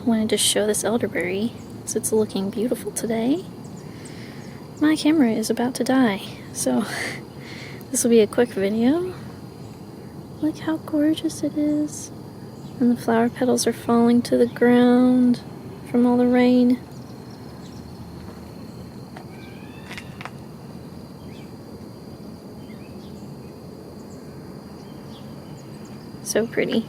wanted to show this elderberry, so it's looking beautiful today. My camera is about to die, so this will be a quick video. Look how gorgeous it is. And the flower petals are falling to the ground from all the rain. So pretty.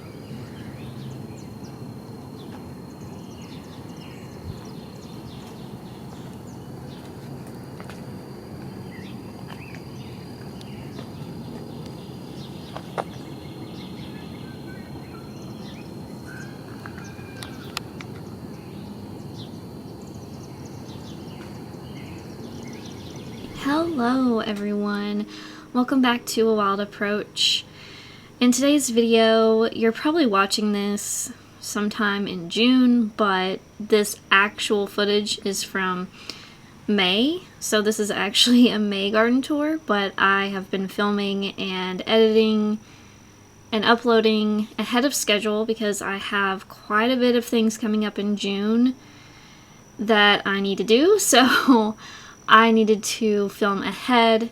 Hello everyone, welcome back to A Wild Approach. In today's video, you're probably watching this sometime in June, but this actual footage is from May. So this is actually a May garden tour, but I have been filming and editing and uploading ahead of schedule because I have quite a bit of things coming up in June that I need to do, so I needed to film ahead.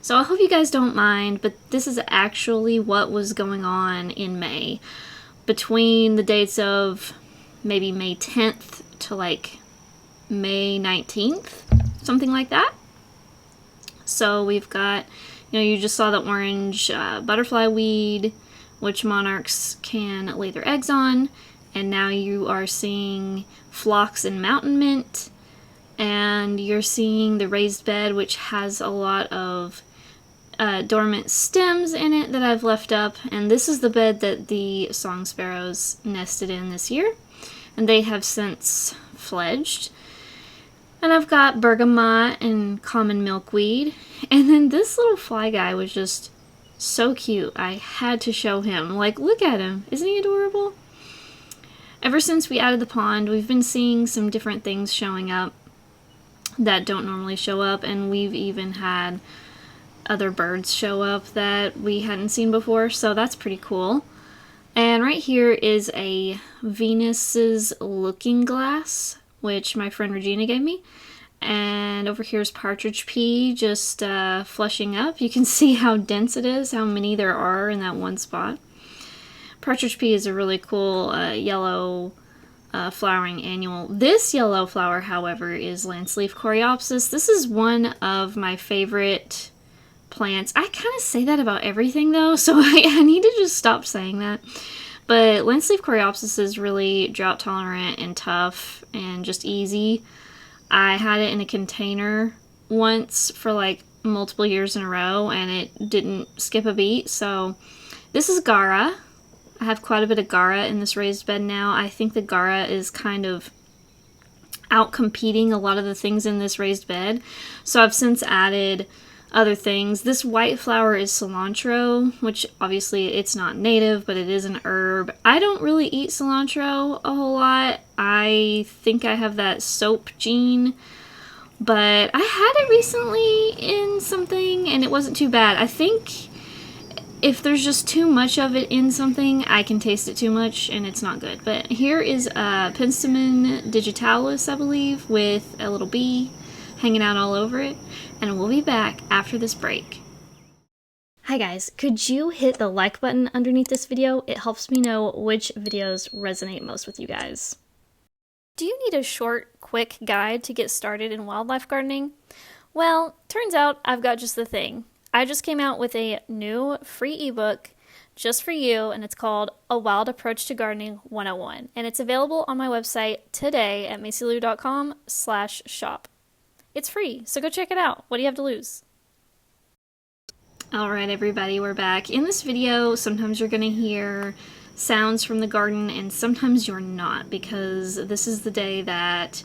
So I hope you guys don't mind, but this is actually what was going on in May. Between the dates of maybe May 10th to like May 19th, something like that. So we've got, you just saw the orange butterfly weed, which monarchs can lay their eggs on. And now you are seeing phlox and mountain mint. And you're seeing the raised bed, which has a lot of dormant stems in it that I've left up. And this is the bed that the song sparrows nested in this year. And they have since fledged. And I've got bergamot and common milkweed. And then this little fly guy was just so cute. I had to show him. Like, look at him. Isn't he adorable? Ever since we added the pond, we've been seeing some different things showing up that don't normally show up, and we've even had other birds show up that we hadn't seen before, so that's pretty cool. And right here is a Venus's looking glass, which my friend Regina gave me. And over here is partridge pea just flushing up. You can see how dense it is, how many there are in that one spot. Partridge pea is a really cool yellow flowering annual. This yellow flower, however, is Lanceleaf Coreopsis. This is one of my favorite plants. I kind of say that about everything though, so I need to just stop saying that. But Lanceleaf Coreopsis is really drought tolerant and tough and just easy. I had it in a container once for like multiple years in a row and it didn't skip a beat. So this is Gara. I have quite a bit of Gara in this raised bed now. I think the Gara is kind of out-competing a lot of the things in this raised bed. So I've since added other things. This white flower is cilantro, which obviously it's not native, but it is an herb. I don't really eat cilantro a whole lot. I think I have that soap gene, but I had it recently in something and it wasn't too bad. I think if there's just too much of it in something, I can taste it too much and it's not good. But here is Penstemon digitalis, I believe, with a little bee hanging out all over it. And we'll be back after this break. Hi guys, could you hit the like button underneath this video? It helps me know which videos resonate most with you guys. Do you need a short, quick guide to get started in wildlife gardening? Well, turns out I've got just the thing. I just came out with a new free ebook just for you, and it's called A Wild Approach to Gardening 101. And it's available on my website today at macylou.com/shop. It's free, so go check it out. What do you have to lose? Alright everybody, we're back. In this video, sometimes you're going to hear sounds from the garden, and sometimes you're not, because this is the day that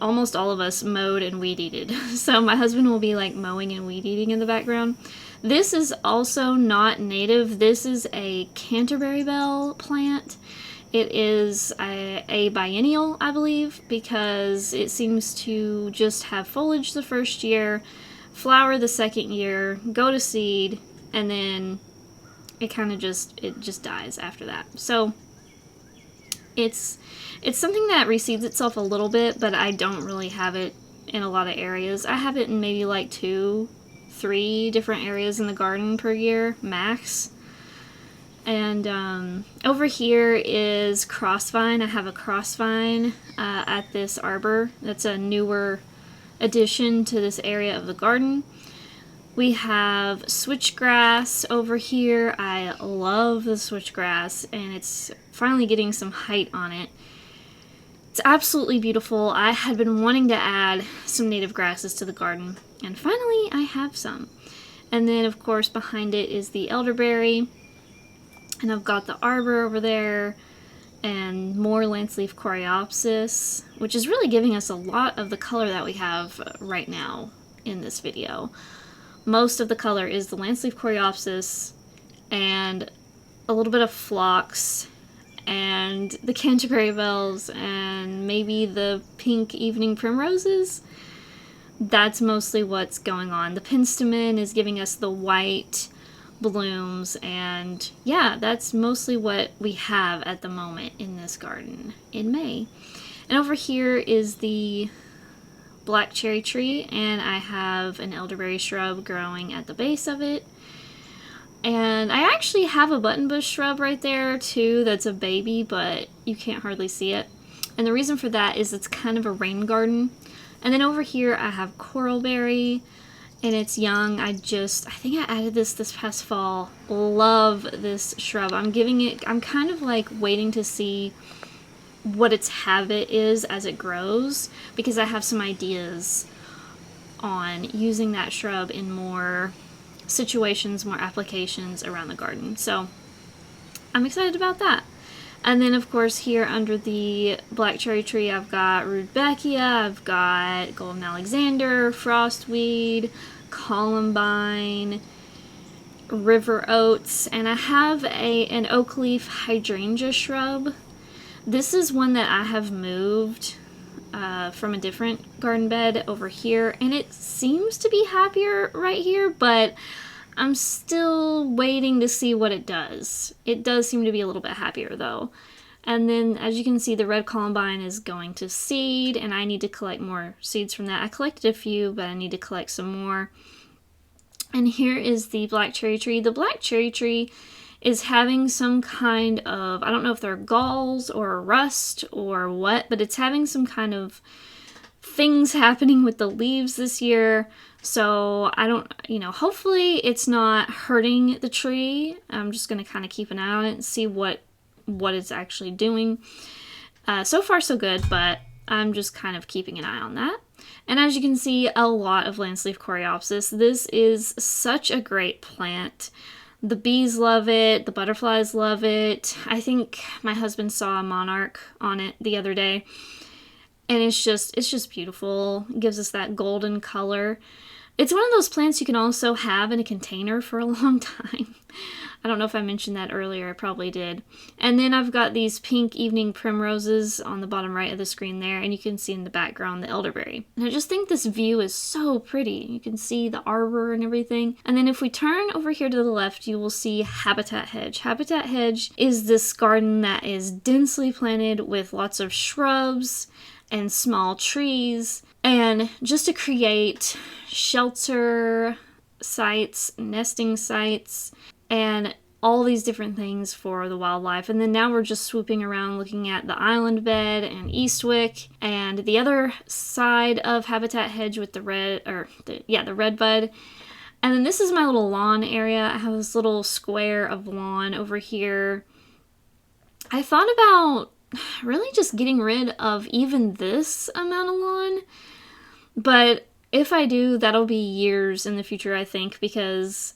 almost all of us mowed and weed eated. So my husband will be like mowing and weed eating in the background. This is also not native. This is a Canterbury bell plant. It is a biennial, I believe, because it seems to just have foliage the first year, flower the second year, go to seed, and then it kind of just dies after that. So It's something that reseeds itself a little bit, but I don't really have it in a lot of areas. I have it in maybe like 2-3 different areas in the garden per year, max. And over here is crossvine. I have a crossvine at this arbor. That's a newer addition to this area of the garden. We have switchgrass over here. I love the switchgrass, and it's finally getting some height on it. It's absolutely beautiful. I had been wanting to add some native grasses to the garden, and finally I have some. And then, of course, behind it is the elderberry. And I've got the arbor over there, and more lanceleaf coreopsis, which is really giving us a lot of the color that we have right now in this video. Most of the color is the lanceleaf coreopsis, and a little bit of phlox, and the Canterbury bells, and maybe the pink evening primroses. That's mostly what's going on. The penstemon is giving us the white blooms, and yeah, that's mostly what we have at the moment in this garden in May. And over here is the black cherry tree, and I have an elderberry shrub growing at the base of it. And I actually have a buttonbush shrub right there too that's a baby, but you can't hardly see it. And the reason for that is it's kind of a rain garden. And then over here I have coralberry, and it's young. I think I added this past fall. Love this shrub. I'm kind of like waiting to see what its habit is as it grows, because I have some ideas on using that shrub in more situations, more applications around the garden. So I'm excited about that. And then, of course, here under the black cherry tree, I've got rudbeckia, I've got golden alexander, frostweed, columbine, river oats, and I have an oak leaf hydrangea shrub. This is one that I have moved from a different garden bed over here, and it seems to be happier right here, but I'm still waiting to see what it does. It does seem to be a little bit happier though. And then, as you can see, the red columbine is going to seed, and I need to collect more seeds from that. I collected a few, but I need to collect some more. And here is the black cherry tree. The black cherry tree is having some kind of, I don't know if they're galls or rust or what, but it's having some kind of things happening with the leaves this year. So I don't, hopefully it's not hurting the tree. I'm just going to kind of keep an eye on it and see what it's actually doing. So far so good, but I'm just kind of keeping an eye on that. And as you can see, a lot of lanceleaf coreopsis. This is such a great plant. The bees love it, the butterflies love it. I think my husband saw a monarch on it the other day, and it's just beautiful. It gives us that golden color. It's one of those plants you can also have in a container for a long time. I don't know if I mentioned that earlier. I probably did. And then I've got these pink evening primroses on the bottom right of the screen there, and you can see in the background the elderberry. And I just think this view is so pretty. You can see the arbor and everything. And then if we turn over here to the left, you will see Habitat Hedge. Habitat Hedge is this garden that is densely planted with lots of shrubs and small trees, and just to create shelter sites, nesting sites, and all these different things for the wildlife. And then now we're just swooping around looking at the island bed and Eastwick and the other side of Habitat Hedge with the red bud. And then this is my little lawn area. I have this little square of lawn over here. I thought about really just getting rid of even this amount of lawn, but if I do, that'll be years in the future, I think, because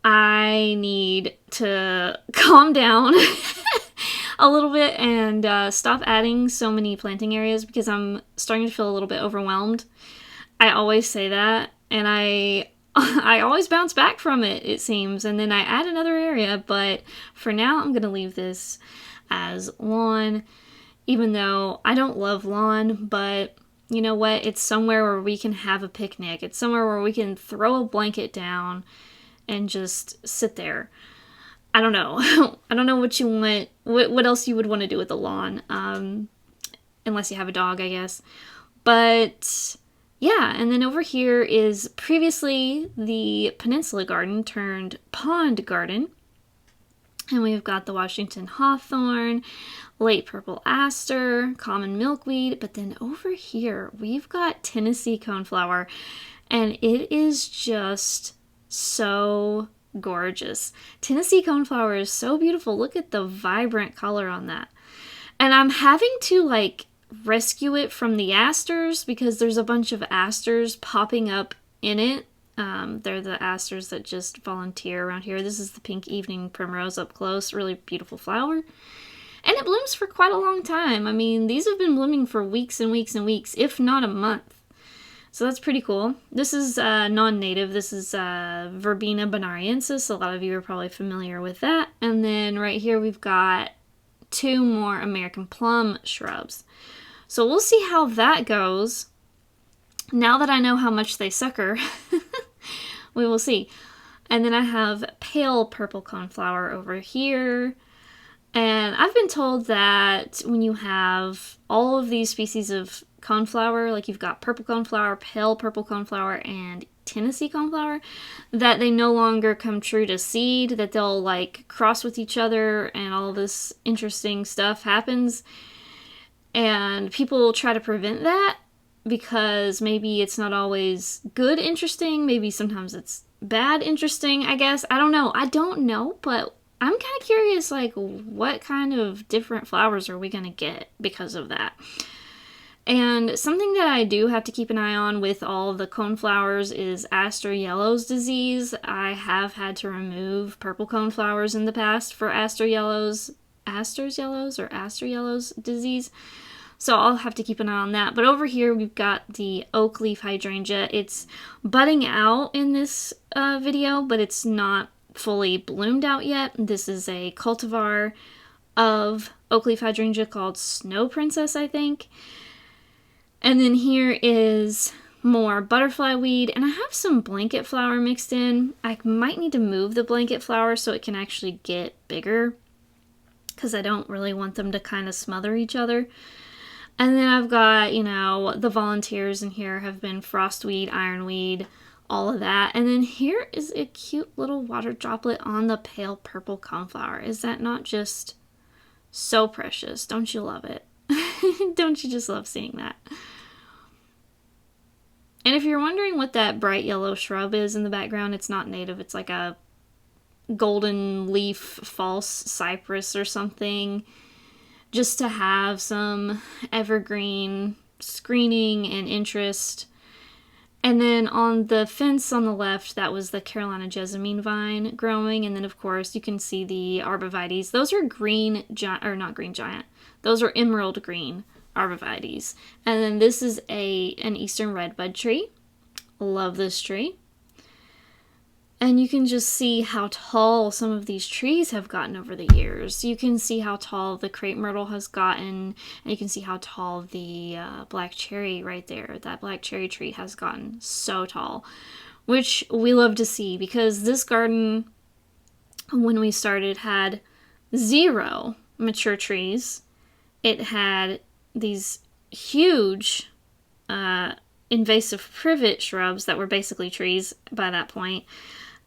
I need to calm down a little bit and stop adding so many planting areas, because I'm starting to feel a little bit overwhelmed. I always say that, and I always bounce back from it, it seems, and then I add another area, but for now I'm going to leave this as lawn, even though I don't love lawn, but you know what? It's somewhere where we can have a picnic. It's somewhere where we can throw a blanket down and just sit there. I don't know. I don't know what you want, what else you would want to do with the lawn, unless you have a dog, I guess. But yeah, and then over here is previously the Peninsula Garden turned Pond Garden. And we've got the Washington Hawthorn, late purple aster, common milkweed. But then over here, we've got Tennessee coneflower. And it is just so gorgeous. Tennessee coneflower is so beautiful. Look at the vibrant color on that. And I'm having to like rescue it from the asters because there's a bunch of asters popping up in it. They're the asters that just volunteer around here. This is the pink evening primrose up close. Really beautiful flower. And it blooms for quite a long time. I mean, these have been blooming for weeks and weeks and weeks, if not a month. So that's pretty cool. This is non-native. This is Verbena bonariensis. A lot of you are probably familiar with that. And then right here we've got 2 more American plum shrubs. So we'll see how that goes. Now that I know how much they sucker, we will see. And then I have pale purple coneflower over here. And I've been told that when you have all of these species of coneflower, like you've got purple coneflower, pale purple coneflower, and Tennessee coneflower, that they no longer come true to seed, that they'll like cross with each other and all this interesting stuff happens. And people try to prevent that because maybe it's not always good interesting, maybe sometimes it's bad interesting, I guess. I don't know, but I'm kind of curious, like, what kind of different flowers are we going to get because of that? And something that I do have to keep an eye on with all the coneflowers is aster yellows disease. I have had to remove purple coneflowers in the past for aster yellows disease. So I'll have to keep an eye on that. But over here we've got the oak leaf hydrangea. It's budding out in this video, but it's not fully bloomed out yet. This is a cultivar of oak leaf hydrangea called Snow Princess, I think. And then here is more butterfly weed, and I have some blanket flower mixed in. I might need to move the blanket flower so it can actually get bigger, because I don't really want them to kind of smother each other. And then I've got, you know, the volunteers in here have been frostweed, ironweed, all of that. And then here is a cute little water droplet on the pale purple coneflower. Is that not just so precious? Don't you love it? Don't you just love seeing that? And if you're wondering what that bright yellow shrub is in the background, it's not native. It's like a golden leaf false cypress or something, just to have some evergreen screening and interest. And then on the fence on the left, that was the Carolina jessamine vine growing. And then, of course, you can see the arborvitaes. Those are green giant, or not green giant. Those are emerald green arborvitaes. And then this is an eastern redbud tree. Love this tree. And you can just see how tall some of these trees have gotten over the years. You can see how tall the crepe myrtle has gotten, and you can see how tall the black cherry right there, that black cherry tree has gotten so tall, which we love to see, because this garden, when we started, had 0 mature trees. It had these huge invasive privet shrubs that were basically trees by that point.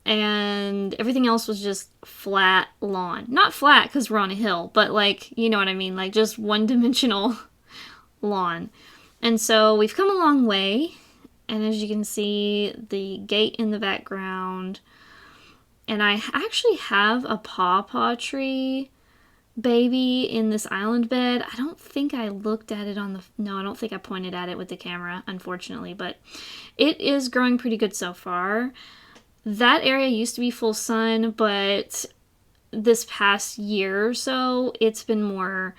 And everything else was just flat lawn. Not flat because we're on a hill, but like, you know what I mean? Like just one-dimensional lawn. And so we've come a long way. And as you can see, the gate in the background. And I actually have a pawpaw tree baby in this island bed. I don't think I looked at it I don't think I pointed at it with the camera, unfortunately. But it is growing pretty good so far. That area used to be full sun, but this past year or so, it's been more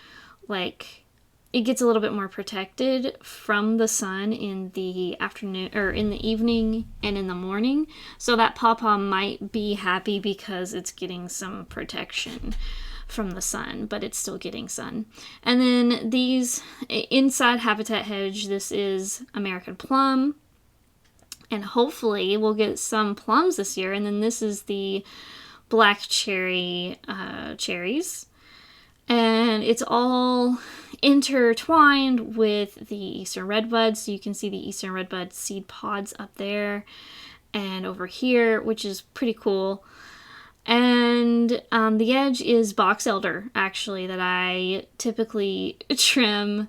like, it gets a little bit more protected from the sun in the afternoon, or in the evening and in the morning. So that pawpaw might be happy because it's getting some protection from the sun, but it's still getting sun. And then these inside habitat hedge, this is American plum. And hopefully we'll get some plums this year. And then this is the black cherry cherries. And it's all intertwined with the Eastern Redbud. So you can see the Eastern Redbud seed pods up there and over here, which is pretty cool. And the edge is box elder, actually, that I typically trim.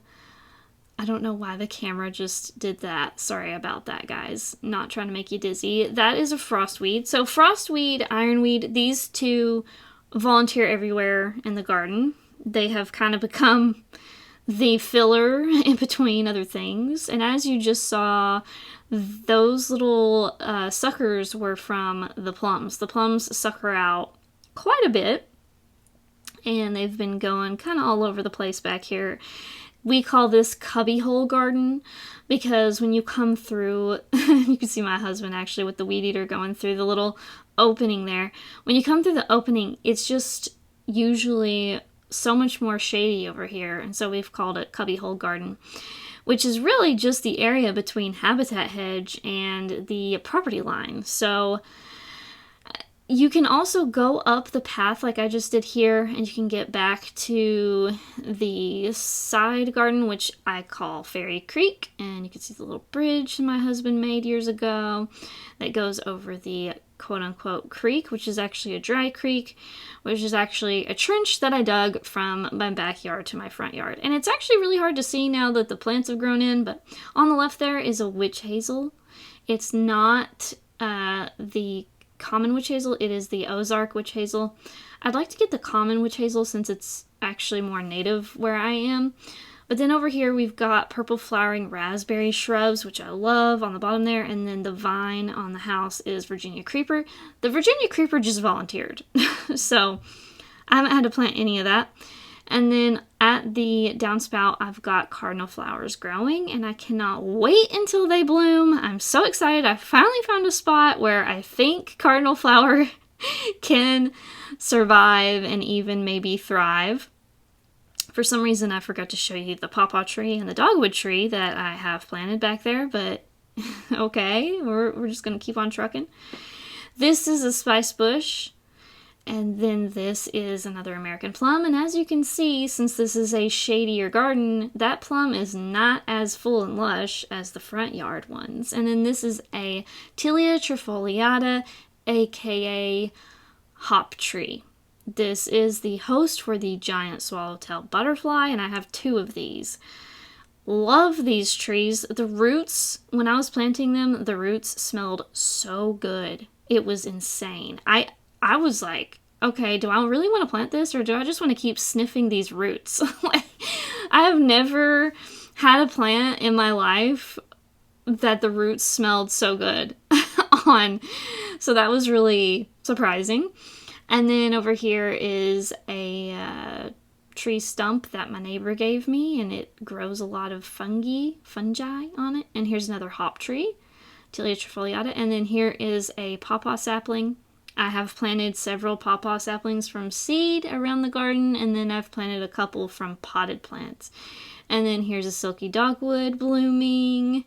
I don't know why the camera just did that. Sorry about that, guys. Not trying to make you dizzy. That is a frostweed. So frostweed, ironweed, these two volunteer everywhere in the garden. They have kind of become the filler in between other things. And as you just saw, those little suckers were from the plums. The plums sucker out quite a bit, and they've been going kind of all over the place back here. We call this cubbyhole garden because when you come through, you can see my husband actually with the weed eater going through the little opening there. When you come through the opening, it's just usually so much more shady over here, and so we've called it cubbyhole garden, which is really just the area between habitat hedge and the property line. So you can also go up the path like I just did here, and you can get back to the side garden, which I call Fairy Creek, and you can see the little bridge my husband made years ago that goes over the quote-unquote creek, which is actually a dry creek, which is actually a trench that I dug from my backyard to my front yard. And it's actually really hard to see now that the plants have grown in, but on the left there is a witch hazel. It's not the common witch hazel, it is the Ozark witch hazel. I'd like to get the common witch hazel since it's actually more native where I am. But then over here we've got purple flowering raspberry shrubs, which I love on the bottom there. And then the vine on the house is Virginia creeper. The Virginia creeper just volunteered. So I haven't had to plant any of that. And then at the downspout, I've got cardinal flowers growing, and I cannot wait until they bloom. I'm so excited. I finally found a spot where I think cardinal flower can survive and even maybe thrive. For some reason, I forgot to show you the pawpaw tree and the dogwood tree that I have planted back there, but okay, we're just going to keep on trucking. This is a spice bush, and then this is another American plum, and as you can see, since this is a shadier garden, that plum is not as full and lush as the front yard ones. And then this is a Tilia trifoliata, aka hop tree. This is the host for the giant swallowtail butterfly, and I have 2 of these. Love these trees. The roots, when I was planting them, the roots smelled so good. It was insane. I was like, okay, do I really want to plant this, or do I just want to keep sniffing these roots? I have never had a plant in my life that the roots smelled so good on. So that was really surprising. And then over here is a tree stump that my neighbor gave me, and it grows a lot of fungi on it. And here's another hop tree, Tilia trifoliata. And then here is a pawpaw sapling. I have planted several pawpaw saplings from seed around the garden, and then I've planted a couple from potted plants. And then here's a silky dogwood blooming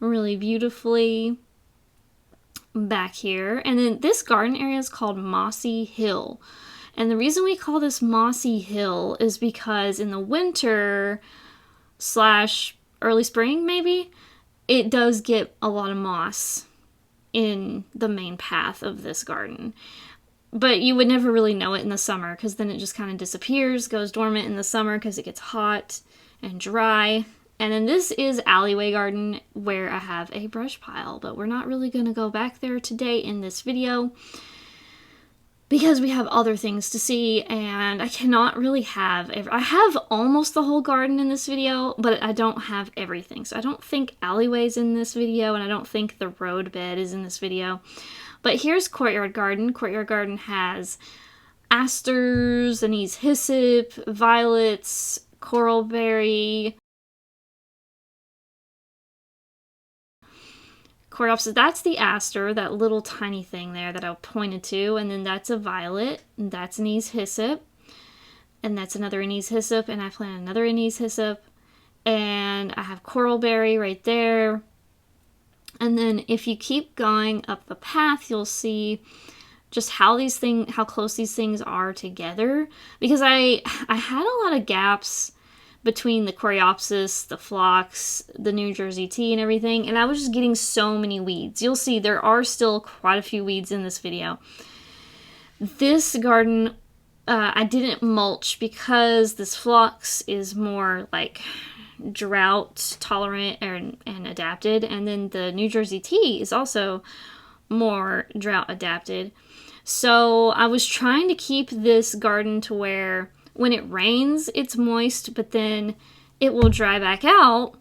really beautifully back here. And then this garden area is called Mossy Hill. And the reason we call this Mossy Hill is because in the winter / early spring maybe, it does get a lot of moss in the main path of this garden. But you would never really know it in the summer, because then it just kind of disappears, goes dormant in the summer because it gets hot and dry. And then this is alleyway garden, where I have a brush pile, but we're not really going to go back there today in this video because we have other things to see, and I cannot really have I have almost the whole garden in this video, but I don't have everything. So I don't think alleyway's in this video, and I don't think the road bed is in this video. But here's Courtyard Garden. Courtyard Garden has asters, anise hyssop, violets, coralberry, coreopsis. That's the aster, that little tiny thing there that I pointed to, and then that's a violet, and that's anise hyssop, and that's another anise hyssop, and I planted another anise hyssop, and I have coralberry right there. And then if you keep going up the path, you'll see just how close these things are together, because I had a lot of gaps between the Coreopsis, the phlox, the New Jersey tea, and everything, and I was just getting so many weeds. You'll see there are still quite a few weeds in this video. This garden, I didn't mulch because this phlox is more like drought tolerant and adapted, and then the New Jersey tea is also more drought adapted. So I was trying to keep this garden to where when it rains it's moist, but then it will dry back out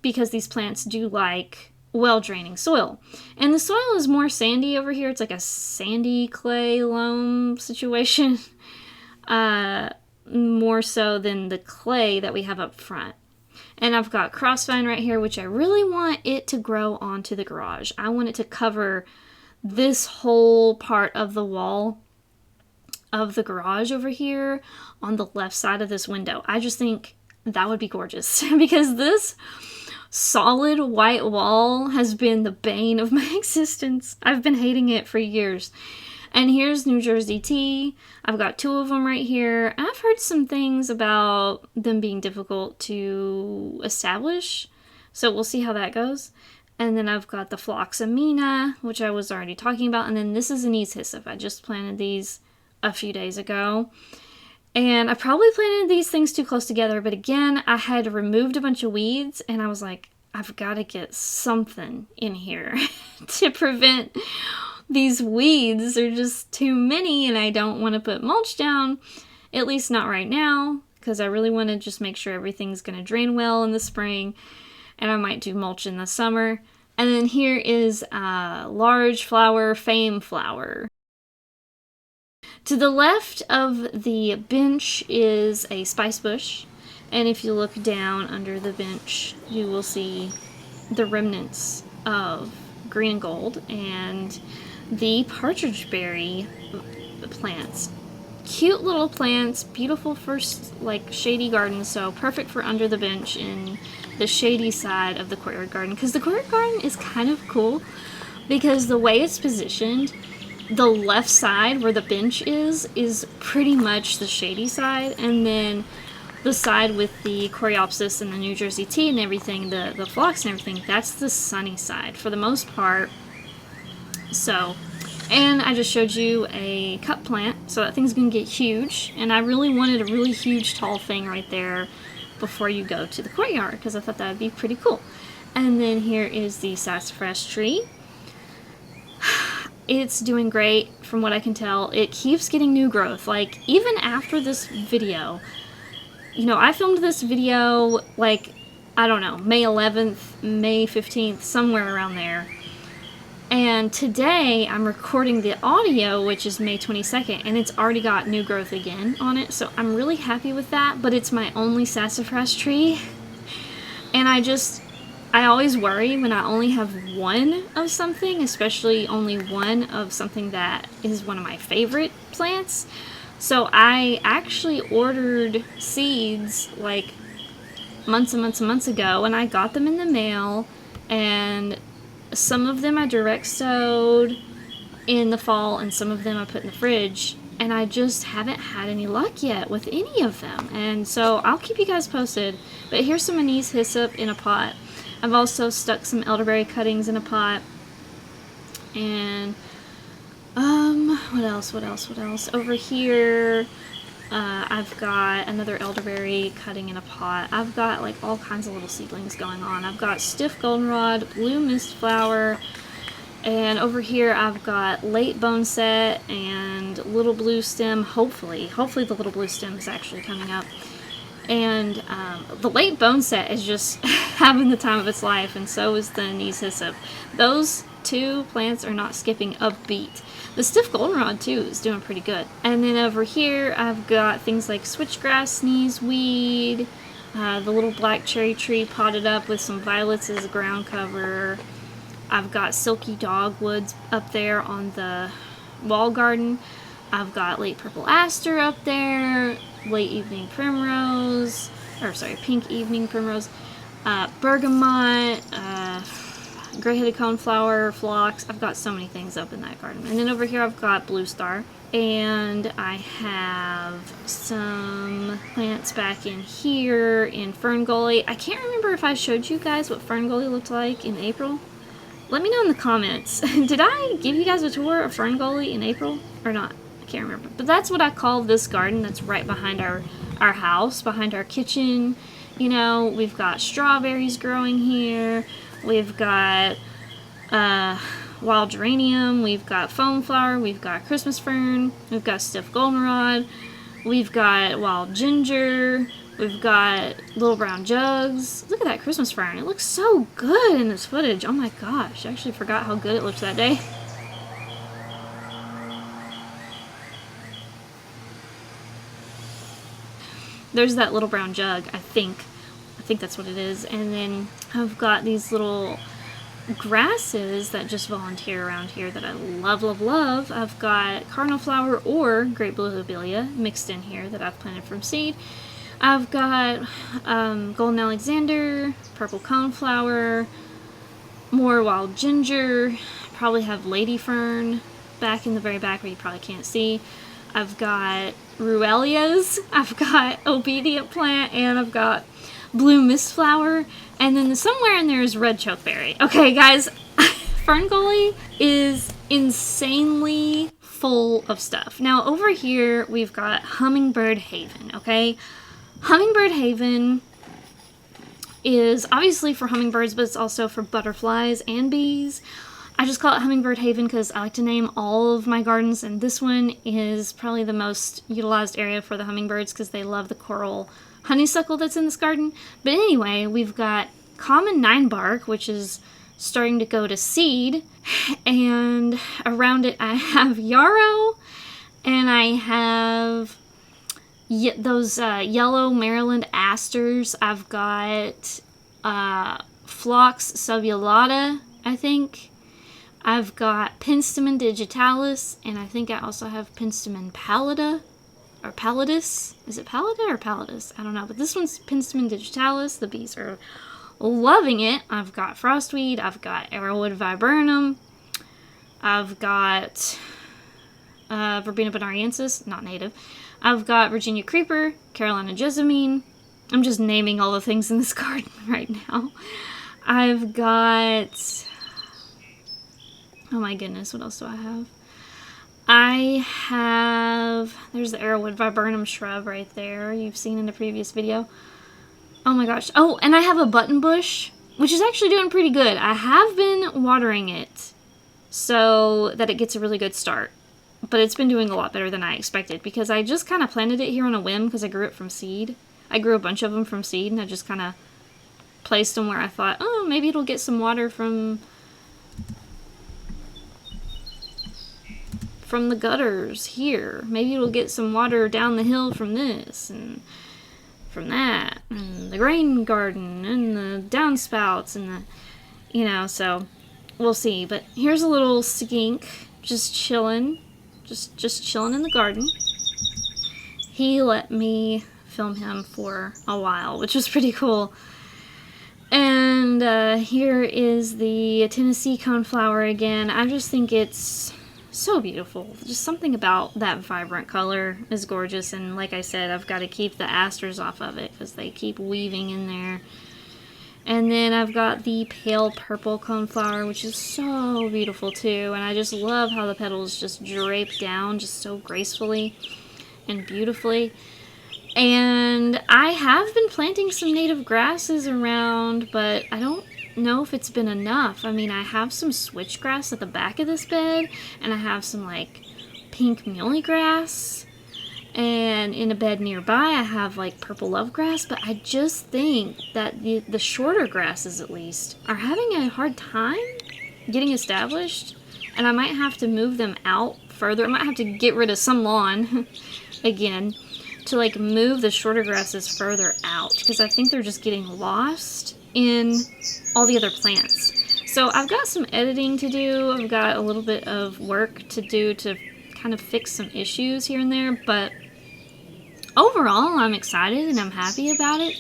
because these plants do like well draining soil. And the soil is more sandy over here. It's like a sandy clay loam situation, more so than the clay that we have up front. And I've got crossvine right here, which I really want it to grow onto the garage. I want it to cover this whole part of the wall of the garage over here on the left side of this window. I just think that would be gorgeous because this solid white wall has been the bane of my existence. I've been hating it for years. And here's New Jersey tea. I've got 2 of them right here. And I've heard some things about them being difficult to establish, so we'll see how that goes. And then I've got the Phloxamina, which I was already talking about. And then this is anise hyssop. I just planted these a few days ago. And I probably planted these things too close together. But again, I had removed a bunch of weeds. And I was like, I've got to get something in here to prevent these weeds. Are just too many. And I don't want to put mulch down. At least not right now. Because I really want to just make sure everything's going to drain well in the spring. And I might do mulch in the summer. And then here is large flower, fame flower. To the left of the bench is a spice bush. And if you look down under the bench, you will see the remnants of green and gold and the partridge berry plants. Cute little plants, beautiful for like shady gardens, so perfect for under the bench in the shady side of the courtyard garden. Because the courtyard garden is kind of cool because the way it's positioned, the left side where the bench is pretty much the shady side, and then the side with the Coreopsis and the New Jersey tea and everything, the phlox and everything, that's the sunny side for the most part. So, and I just showed you a cup plant, so that thing's gonna get huge, and I really wanted a really huge tall thing right there before you go to the courtyard because I thought that would be pretty cool. And then here is the sassafras tree. It's doing great from what I can tell. It keeps getting new growth. Like, even after this video, you know, I filmed this video like, I don't know, May 11th, May 15th, somewhere around there. And today I'm recording the audio, which is May 22nd, and it's already got new growth again on it. So I'm really happy with that, but it's my only sassafras tree. And I always worry when I only have one of something, especially only one of something that is one of my favorite plants. So I actually ordered seeds like months and months and months ago, and I got them in the mail, and some of them I direct sowed in the fall, and some of them I put in the fridge, and I just haven't had any luck yet with any of them. And so I'll keep you guys posted. But here's some anise hyssop in a pot. I've also stuck some elderberry cuttings in a pot. And what else? Over here, I've got another elderberry cutting in a pot. I've got like all kinds of little seedlings going on. I've got stiff goldenrod, blue mist flower, and over here I've got late bone set and little blue stem. Hopefully the little blue stem is actually coming up. And the late bone set is just having the time of its life, and so is the anise hyssop. Those two plants are not skipping a beat. The stiff goldenrod too is doing pretty good. And then over here I've got things like switchgrass, sneezeweed, the little black cherry tree potted up with some violets as a ground cover. I've got silky dogwoods up there on the wall garden. I've got late purple aster up there, late evening primrose, pink evening primrose, bergamot, gray-headed coneflower, phlox. I've got so many things up in that garden. And then over here I've got blue star. And I have some plants back in here in Fern Gully. I can't remember if I showed you guys what Fern Gully looked like in April. Let me know in the comments. Did I give you guys a tour of Fern Gully in April or not? I can't remember. But that's what I call this garden that's right behind our house, behind our kitchen. You know, we've got strawberries growing here. We've got wild geranium, we've got foam flower, we've got Christmas fern, we've got stiff goldenrod, we've got wild ginger, we've got little brown jugs. Look at that Christmas fern. It looks so good in this footage. Oh my gosh, I actually forgot how good it looked that day. There's that little brown jug, I think that's what it is. And then I've got these little grasses that just volunteer around here that I love, love, love. I've got cardinal flower or great blue lobelia mixed in here that I've planted from seed. I've got golden Alexander, purple coneflower, more wild ginger, probably have lady fern back in the very back where you probably can't see. I've got ruellias, I've got obedient plant, and I've got blue mist flower, and then somewhere in there is red chokeberry. Okay, guys, Fern Gully is insanely full of stuff. Now, over here, we've got Hummingbird Haven, okay? Hummingbird Haven is obviously for hummingbirds, but it's also for butterflies and bees. I just call it Hummingbird Haven because I like to name all of my gardens, and this one is probably the most utilized area for the hummingbirds because they love the coral honeysuckle that's in this garden. But anyway, we've got common 9-bark, which is starting to go to seed, and around it I have yarrow, and I have those yellow Maryland asters. I've got Phlox subulata, I think. I've got Penstemon digitalis, and I think I also have Penstemon pallida, or pallidus. Is it pallida or pallidus? I don't know, but this one's Penstemon digitalis. The bees are loving it. I've got frostweed, I've got arrowwood viburnum, I've got Verbena bonariensis, not native. I've got Virginia creeper, Carolina jessamine. I'm just naming all the things in this garden right now. I've got... oh my goodness, what else do I have? I have... there's the arrowwood viburnum shrub right there you've seen in the previous video. Oh my gosh. Oh, and I have a button bush, which is actually doing pretty good. I have been watering it so that it gets a really good start. But it's been doing a lot better than I expected because I just kind of planted it here on a whim because I grew it from seed. I grew a bunch of them from seed, and I just kind of placed them where I thought, oh, maybe it'll get some water from the gutters here. Maybe it'll get some water down the hill from this and from that, and the grain garden and the downspouts and the, you know, so we'll see. But here's a little skink just chilling, just chilling in the garden. He let me film him for a while, which was pretty cool. And here is the Tennessee coneflower again. I just think it's so beautiful. Just something about that vibrant color is gorgeous, and like I said, I've got to keep the asters off of it because they keep weaving in there. And then I've got the pale purple coneflower, which is so beautiful too, and I just love how the petals just drape down just so gracefully and beautifully. And I have been planting some native grasses around, but I don't know if it's been enough. I mean, I have some switchgrass at the back of this bed, and I have some like pink muley grass, and in a bed nearby I have like purple lovegrass, but I just think that the shorter grasses at least are having a hard time getting established, and I might have to move them out further. I might have to get rid of some lawn again to like move the shorter grasses further out because I think they're just getting lost in all the other plants. So I've got some editing to do. I've got a little bit of work to do to kind of fix some issues here and there, but overall I'm excited and I'm happy about it.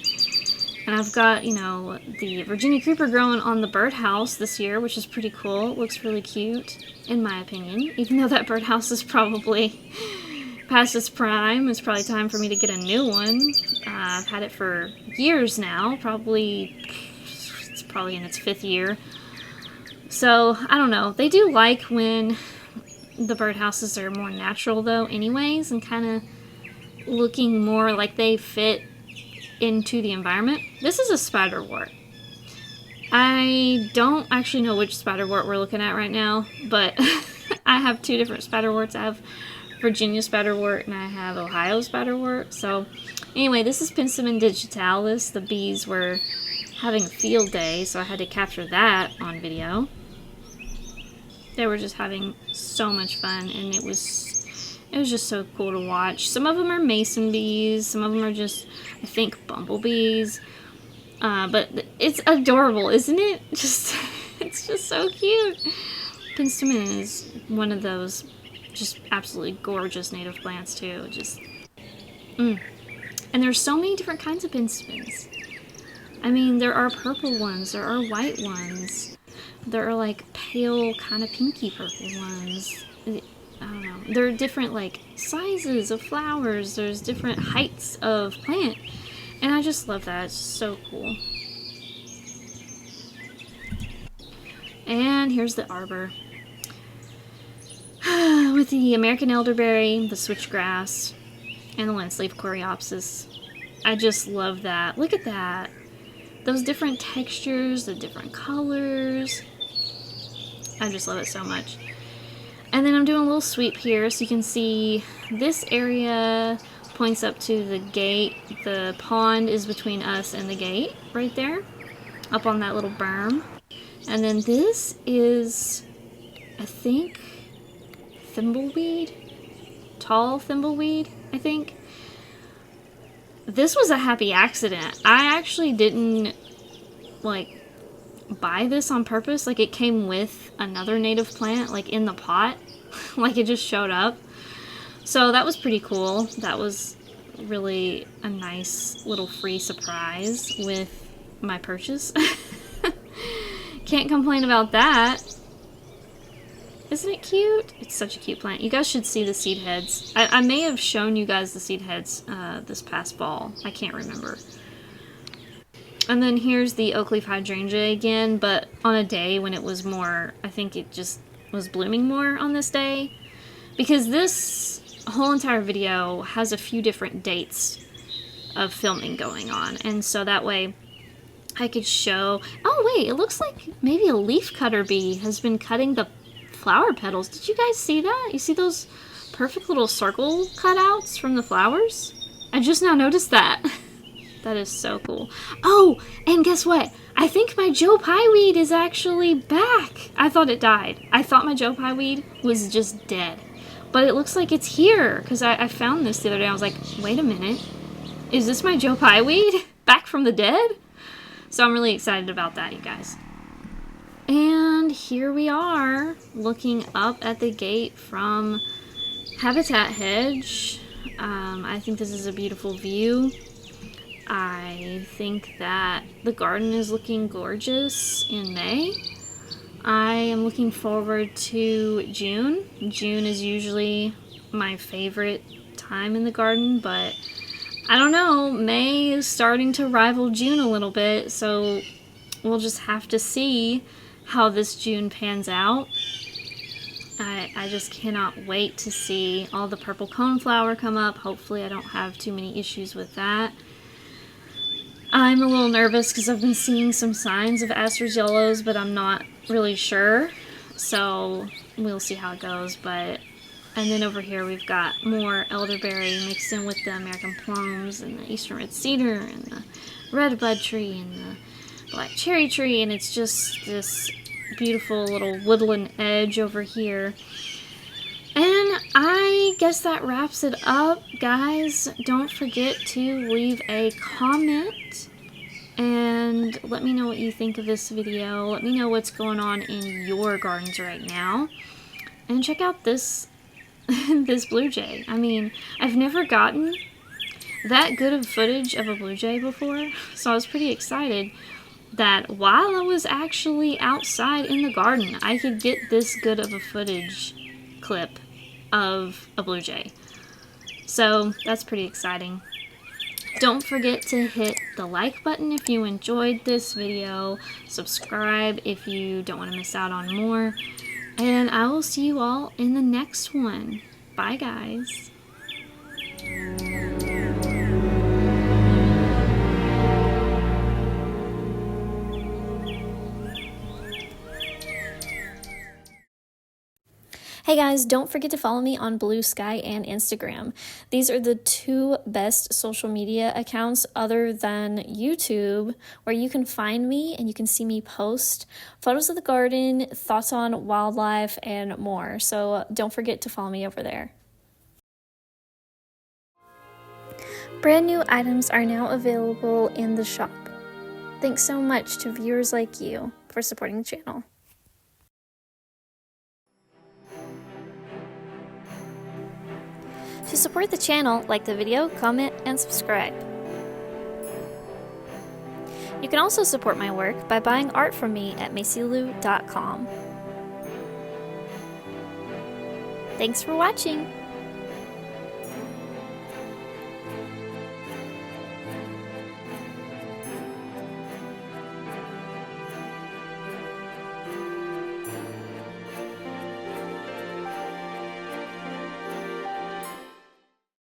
And I've got, you know, the Virginia Creeper growing on the birdhouse this year, which is pretty cool. It looks really cute, in my opinion. Even though that birdhouse is probably past its prime, it's probably time for me to get a new one. I've had it for years now, it's probably in its 5th year. So, I don't know. They do like when the birdhouses are more natural, though, anyways, and kind of looking more like they fit into the environment. This is a spiderwort. I don't actually know which spiderwort we're looking at right now, but I have 2 different spiderworts. I have Virginia spiderwort and I have Ohio spiderwort. So anyway, this is Penstemon digitalis. The bees were having a field day, so I had to capture that on video. They were just having so much fun, and it was just so cool to watch. Some of them are mason bees, some of them are just, I think, bumblebees. But it's adorable, isn't it? It's just so cute. Penstemon is one of those just absolutely gorgeous native plants too. And there's so many different kinds of penstemons. I mean, there are purple ones, there are white ones, there are like pale kind of pinky purple ones. I don't know. There are different like sizes of flowers. There's different heights of plant. And I just love that. It's so cool. And here's the arbor. With the American elderberry, the switchgrass, and the lens-leaf coreopsis. I just love that. Look at that. Those different textures, the different colors. I just love it so much. And then I'm doing a little sweep here so you can see this area points up to the gate. The pond is between us and the gate right there, up on that little berm. And then this is, I think, thimbleweed, tall thimbleweed, I think. This was a happy accident. I actually didn't like buy this on purpose. Like, it came with another native plant, like in the pot. Like, it just showed up. So that was pretty cool. That was really a nice little free surprise with my purchase. Can't complain about that. Isn't it cute? It's such a cute plant. You guys should see the seed heads. I may have shown you guys the seed heads this past fall. I can't remember. And then here's the oak leaf hydrangea again, but on a day when it was more, I think it just was blooming more on this day. Because this whole entire video has a few different dates of filming going on. And so that way I could show... Oh wait, it looks like maybe a leaf cutter bee has been cutting the flower petals. Did you guys see that? You see those perfect little circle cutouts from the flowers? I just now noticed that. That is so cool. Oh, and guess what? I think my Joe Pye weed is actually back. I thought it died. I thought my Joe Pye weed was just dead. But it looks like it's here, because I found this the other day. I was like, wait a minute. Is this my Joe Pye weed? Back from the dead? So I'm really excited about that, you guys. And here we are, looking up at the gate from Habitat Hedge. I think this is a beautiful view. I think that the garden is looking gorgeous in May. I am looking forward to June. June is usually my favorite time in the garden, but I don't know, May is starting to rival June a little bit, so we'll just have to see how this June pans out. I just cannot wait to see all the purple coneflower come up. Hopefully I don't have too many issues with that. I'm a little nervous because I've been seeing some signs of Astor's yellows, but I'm not really sure. So we'll see how it goes. And then over here we've got more elderberry mixed in with the American plums and the eastern red cedar and the red bud tree and the black cherry tree, and it's just this beautiful little woodland edge over here. And I guess that wraps it up, guys. Don't forget to leave a comment and let me know what you think of this video. Let me know what's going on in your gardens right now. And check out this this blue jay. I mean, I've never gotten that good of footage of a blue jay before, so I was pretty excited that while I was actually outside in the garden, I could get this good of a footage clip of a blue jay. So that's pretty exciting. Don't forget to hit the like button if you enjoyed this video, subscribe if you don't want to miss out on more, and I will see you all in the next one. Bye guys. Hey guys, don't forget to follow me on Blue Sky and Instagram. These are the two best social media accounts other than YouTube where you can find me and you can see me post photos of the garden, thoughts on wildlife, and more. So don't forget to follow me over there. Brand new items are now available in the shop. Thanks so much to viewers like you for supporting the channel. To support the channel, like the video, comment, and subscribe. You can also support my work by buying art from me at macylou.com. Thanks for watching!